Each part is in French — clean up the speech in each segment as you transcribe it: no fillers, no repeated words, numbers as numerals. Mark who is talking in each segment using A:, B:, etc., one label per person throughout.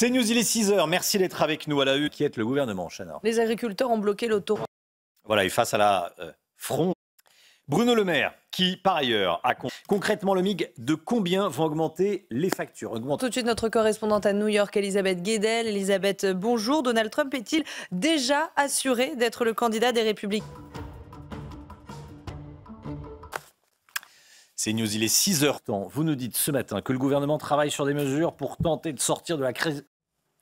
A: C'est News, il est 6h. Merci d'être avec nous à la une qui est le gouvernement, Chana.
B: Les agriculteurs ont bloqué l'autoroute.
A: Voilà, et face à la front, Bruno Le Maire, qui par ailleurs a concrètement le MIG, de combien vont augmenter les factures?
B: Tout de suite, notre correspondante à New York, Elisabeth Guedel. Elisabeth, bonjour. Donald Trump est-il déjà assuré d'être le candidat des Républicains?
A: C'est News, il est 6h. Vous nous dites ce matin que le gouvernement travaille sur des mesures pour tenter de sortir de la crise.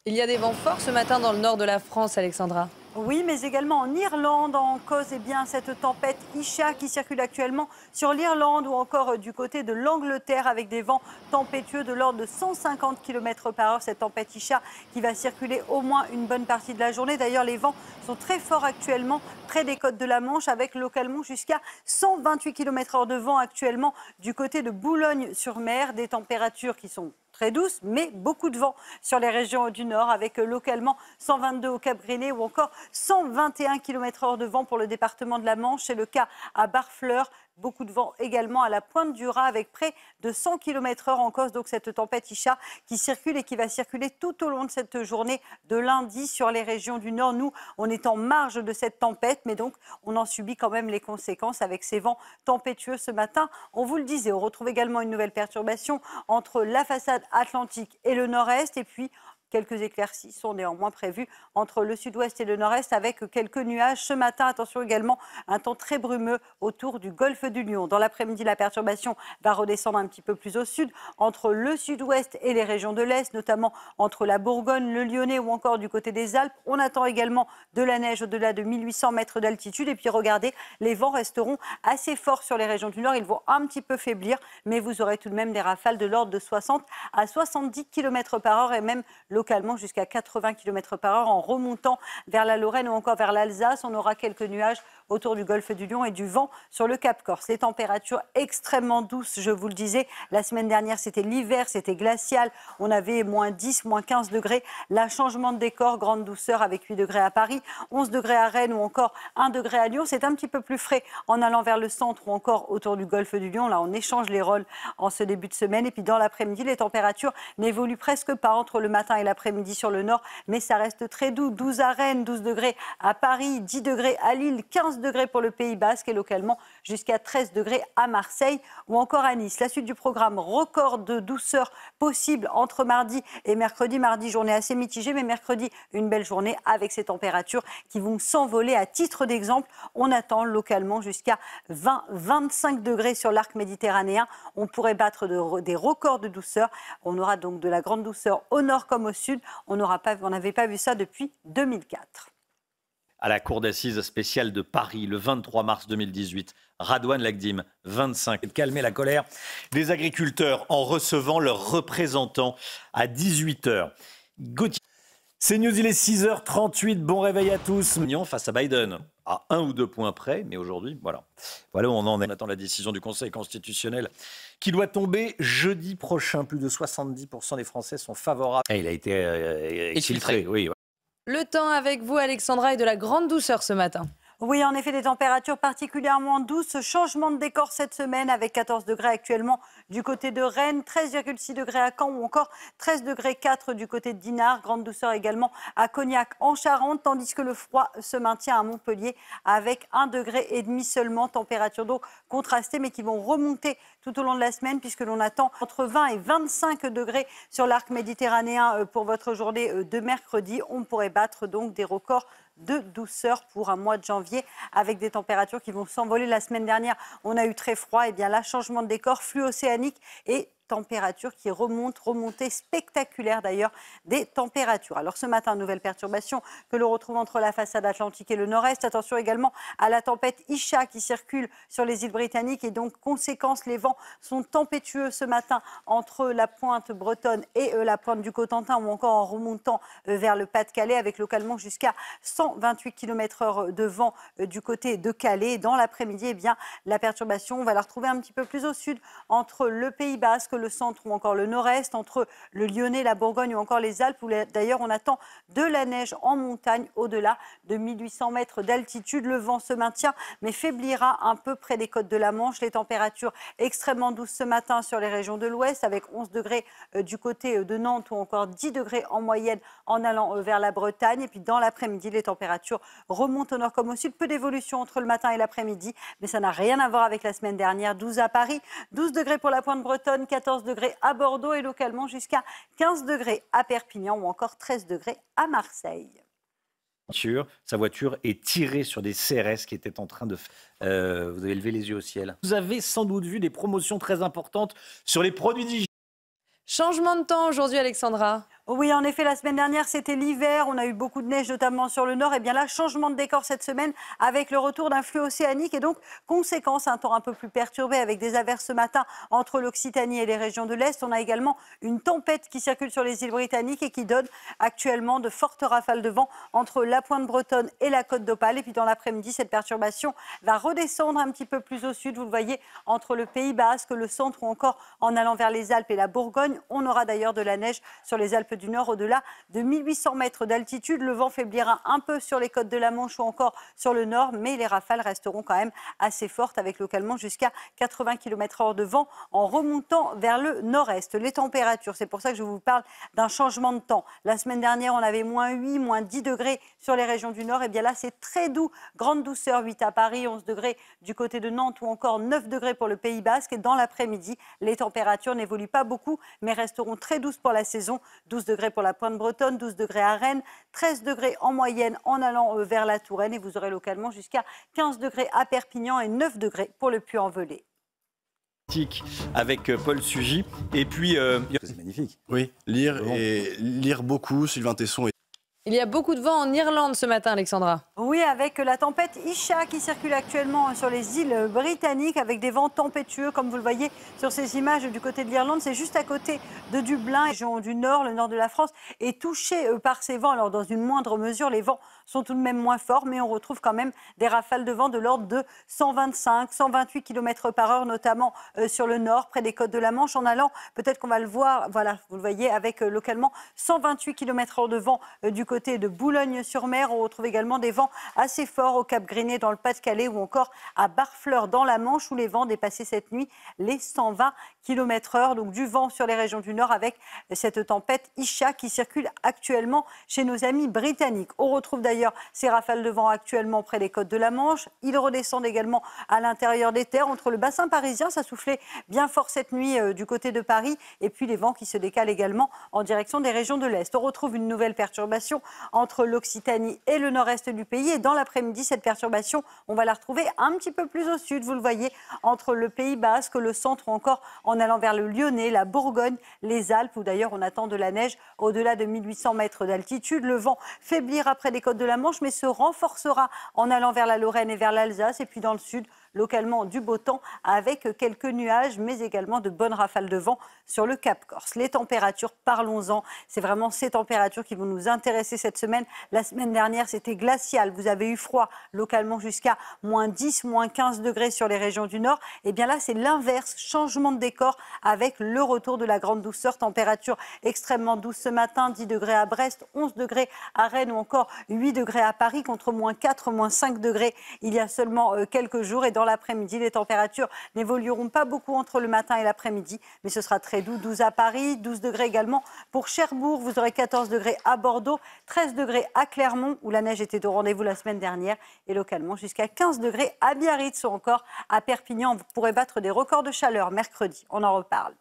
B: Il y a des vents forts ce matin dans le nord de la France, Alexandra.
C: Oui, mais également en Irlande, en cause cette tempête Isha qui circule actuellement sur l'Irlande ou encore du côté de l'Angleterre avec des vents tempétueux de l'ordre de 150 km/h. Cette tempête Isha qui va circuler au moins une bonne partie de la journée. D'ailleurs, les vents sont très forts actuellement près des côtes de la Manche avec localement jusqu'à 128 km/h de vent actuellement du côté de Boulogne-sur-Mer. Des températures qui sont très douce, mais beaucoup de vent sur les régions du nord, avec localement 122 au Cap-Grenet ou encore 121 km/h de vent pour le département de la Manche. C'est le cas à Barfleur. Beaucoup de vent également à la pointe du Raz avec près de 100 km/h en cause. Donc cette tempête Isha qui circule et qui va circuler tout au long de cette journée de lundi sur les régions du nord. Nous, on est en marge de cette tempête, mais donc on en subit quand même les conséquences avec ces vents tempétueux ce matin. On vous le disait, on retrouve également une nouvelle perturbation entre la façade atlantique et le nord-est. Et puis, quelques éclaircies sont néanmoins prévues entre le sud-ouest et le nord-est avec quelques nuages. Ce matin, attention également, un temps très brumeux autour du golfe du Lion. Dans l'après-midi, la perturbation va redescendre un petit peu plus au sud, entre le sud-ouest et les régions de l'est, notamment entre la Bourgogne, le Lyonnais ou encore du côté des Alpes. On attend également de la neige au-delà de 1800 mètres d'altitude. Et puis regardez, les vents resteront assez forts sur les régions du nord. Ils vont un petit peu faiblir, mais vous aurez tout de même des rafales de l'ordre de 60 à 70 km/h et même localement jusqu'à 80 km/h en remontant vers la Lorraine ou encore vers l'Alsace. On aura quelques nuages autour du golfe du Lion et du vent sur le Cap Corse. Les températures extrêmement douces, je vous le disais. La semaine dernière, c'était l'hiver, c'était glacial. On avait moins 10, moins 15 degrés. Là, changement de décor, grande douceur avec 8 degrés à Paris, 11 degrés à Rennes ou encore 1 degré à Lyon. C'est un petit peu plus frais en allant vers le centre ou encore autour du golfe du Lion. Là, on échange les rôles en ce début de semaine. Et puis dans l'après-midi, les températures n'évoluent presque pas entre le matin et l'après-midi sur le nord, mais ça reste très doux. 12 à Rennes, 12 degrés à Paris, 10 degrés à Lille, 15 degrés pour le Pays Basque et localement jusqu'à 13 degrés à Marseille ou encore à Nice. La suite du programme, record de douceur possible entre mardi et mercredi. Mardi, journée assez mitigée, mais mercredi, une belle journée avec ces températures qui vont s'envoler. À titre d'exemple, on attend localement jusqu'à 20-25 degrés sur l'arc méditerranéen. On pourrait battre des records de douceur. On aura donc de la grande douceur au nord comme au sud. On n'avait pas vu ça depuis 2004.
A: À la cour d'assises spéciale de Paris, le 23 mars 2018, Radouane Lagdim, 25, de calmer la colère des agriculteurs en recevant leurs représentants à 18h. Gauthier. C'est News, il est 6h38, bon réveil à tous. Face à Biden, à 1 ou 2 points près, mais aujourd'hui, voilà où on en est. On attend la décision du Conseil constitutionnel qui doit tomber jeudi prochain. Plus de 70% des Français sont favorables. Et il a été exfiltré, oui.
B: Le temps avec vous, Alexandra, et de la grande douceur ce matin.
C: Oui, en effet, des températures particulièrement douces. Changement de décor cette semaine avec 14 degrés actuellement du côté de Rennes, 13,6 degrés à Caen ou encore 13 degrés 4 du côté de Dinard. Grande douceur également à Cognac en Charente, tandis que le froid se maintient à Montpellier avec 1,5 degré seulement. Températures donc contrastées mais qui vont remonter tout au long de la semaine puisque l'on attend entre 20 et 25 degrés sur l'arc méditerranéen pour votre journée de mercredi. On pourrait battre donc des records de douceur pour un mois de janvier avec des températures qui vont s'envoler. La semaine dernière, on a eu très froid. Et bien là, changement de décor, flux océanique et températures qui remontée spectaculaire d'ailleurs des températures. Alors ce matin, nouvelle perturbation que l'on retrouve entre la façade atlantique et le nord-est. Attention également à la tempête Isha qui circule sur les îles britanniques et donc conséquence, les vents sont tempétueux ce matin entre la pointe bretonne et la pointe du Cotentin ou encore en remontant vers le Pas-de-Calais avec localement jusqu'à 128 km/h de vent du côté de Calais. Dans l'après-midi, eh bien, la perturbation, on va la retrouver un petit peu plus au sud entre le Pays Basque, le centre ou encore le nord-est, entre le Lyonnais, la Bourgogne ou encore les Alpes, où d'ailleurs on attend de la neige en montagne au-delà de 1800 mètres d'altitude. Le vent se maintient mais faiblira un peu près des côtes de la Manche. Les températures extrêmement douces ce matin sur les régions de l'ouest, avec 11 degrés du côté de Nantes ou encore 10 degrés en moyenne en allant vers la Bretagne. Et puis dans l'après-midi, les températures remontent au nord comme au sud. Peu d'évolution entre le matin et l'après-midi, mais ça n'a rien à voir avec la semaine dernière. 12 à Paris, 12 degrés pour la Pointe Bretonne, 14 degrés à Bordeaux et localement jusqu'à 15 degrés à Perpignan ou encore 13 degrés à Marseille.
A: Sa voiture est tirée sur des CRS qui étaient en train de... vous avez levé les yeux au ciel. Vous avez sans doute vu des promotions très importantes sur les produits d'hygiène.
B: Changement de temps aujourd'hui, Alexandra.
C: Oui, en effet, la semaine dernière, c'était l'hiver. On a eu beaucoup de neige, notamment sur le nord. Et bien là, changement de décor cette semaine avec le retour d'un flux océanique. Et donc, conséquence, un temps un peu plus perturbé avec des averses ce matin entre l'Occitanie et les régions de l'Est. On a également une tempête qui circule sur les îles britanniques et qui donne actuellement de fortes rafales de vent entre la Pointe Bretonne et la Côte d'Opale. Et puis dans l'après-midi, cette perturbation va redescendre un petit peu plus au sud. Vous le voyez, entre le Pays Basque, le centre ou encore en allant vers les Alpes et la Bourgogne. On aura d'ailleurs de la neige sur les Alpes du Nord au-delà de 1800 mètres d'altitude. Le vent faiblira un peu sur les côtes de la Manche ou encore sur le nord, mais les rafales resteront quand même assez fortes avec localement jusqu'à 80 km/h de vent en remontant vers le nord-est. Les températures, c'est pour ça que je vous parle d'un changement de temps. La semaine dernière, on avait moins 8, moins 10 degrés sur les régions du nord. Et bien là, c'est très doux, grande douceur, 8 à Paris, 11 degrés du côté de Nantes ou encore 9 degrés pour le Pays Basque. Et dans l'après-midi, les températures n'évoluent pas beaucoup, mais resteront très douces pour la saison. 12 degrés pour la Pointe Bretonne, 12 degrés à Rennes, 13 degrés en moyenne en allant vers la Touraine et vous aurez localement jusqu'à 15 degrés à Perpignan et 9 degrés pour le Puy-en-Velay.
A: Avec Paul Sugy et puis c'est magnifique.
D: Oui, lire beaucoup, Sylvain Tesson.
B: Il y a beaucoup de vent en Irlande ce matin, Alexandra.
C: Oui, avec la tempête Isha qui circule actuellement sur les îles britanniques avec des vents tempétueux, comme vous le voyez sur ces images du côté de l'Irlande. C'est juste à côté de Dublin, région du nord, le nord de la France, est touché par ces vents. Alors, dans une moindre mesure, les vents sont tout de même moins forts, mais on retrouve quand même des rafales de vent de l'ordre de 125, 128 km/h, notamment sur le nord, près des côtes de la Manche. En allant, peut-être qu'on va le voir, voilà, vous le voyez, avec localement 128 km/h de vent du côté de Boulogne-sur-Mer. On retrouve également des vents assez forts au Cap Griné dans le Pas-de-Calais ou encore à Barfleur dans la Manche où les vents dépassaient cette nuit les 120 km/h. Donc du vent sur les régions du nord avec cette tempête Isha qui circule actuellement chez nos amis britanniques. On retrouve d'ailleurs ces rafales de vent actuellement près des côtes de la Manche. Ils redescendent également à l'intérieur des terres entre le bassin parisien. Ça soufflait bien fort cette nuit du côté de Paris et puis les vents qui se décalent également en direction des régions de l'Est. On retrouve une nouvelle perturbation entre l'Occitanie et le nord-est du pays. Et dans l'après-midi, cette perturbation, on va la retrouver un petit peu plus au sud. Vous le voyez, entre le Pays Basque, le centre ou encore en allant vers le Lyonnais, la Bourgogne, les Alpes, où d'ailleurs on attend de la neige au-delà de 1800 mètres d'altitude. Le vent faiblira près des côtes de la Manche, mais se renforcera en allant vers la Lorraine et vers l'Alsace. Et puis dans le sud, localement du beau temps avec quelques nuages, mais également de bonnes rafales de vent sur le Cap Corse. Les températures, parlons-en. C'est vraiment ces températures qui vont nous intéresser cette semaine. La semaine dernière, c'était glacial. Vous avez eu froid localement jusqu'à moins 10, moins 15 degrés sur les régions du nord. Et bien là, c'est l'inverse. Changement de décor avec le retour de la grande douceur. Température extrêmement douce ce matin. 10 degrés à Brest, 11 degrés à Rennes ou encore 8 degrés à Paris contre moins 4, moins 5 degrés il y a seulement quelques jours. Et dans l'après-midi, les températures n'évolueront pas beaucoup entre le matin et l'après-midi, mais ce sera très doux. 12 à Paris, 12 degrés également pour Cherbourg. Vous aurez 14 degrés à Bordeaux, 13 degrés à Clermont, où la neige était au rendez-vous la semaine dernière, et localement jusqu'à 15 degrés à Biarritz ou encore à Perpignan. Vous pourrez battre des records de chaleur mercredi. On en reparle.